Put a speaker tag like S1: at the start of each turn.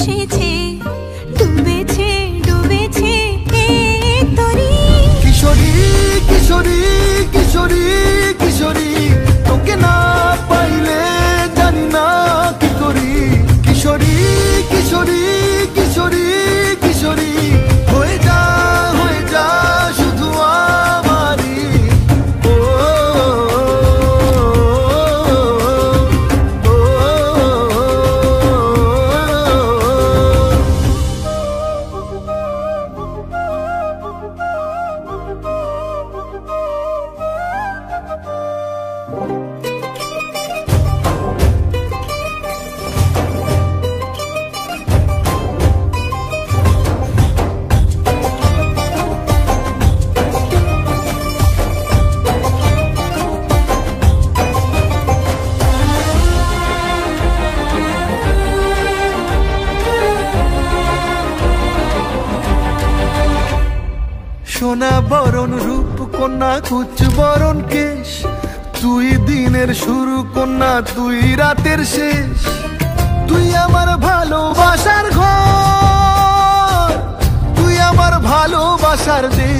S1: এসেছে, ডুবেছে ডুবেছে এই তরি।
S2: কিশোরী কিশোরী কিশোরী কিশোরী, তোকে না পাইলে জানি না কি করি। কিশোরী কিশোরী কিশোরী কিশোরী, হয়ে যা শুধু আমারই। ও সোনা বরণ রূপ কন্যা, কুচ বরণ কেশ, তুই দিনের শুরু কন্যা, তুই রাতের শেষ। তুই আমার ভালোবাসার ঘর, তুই আমার ভালোবাসার দেশ।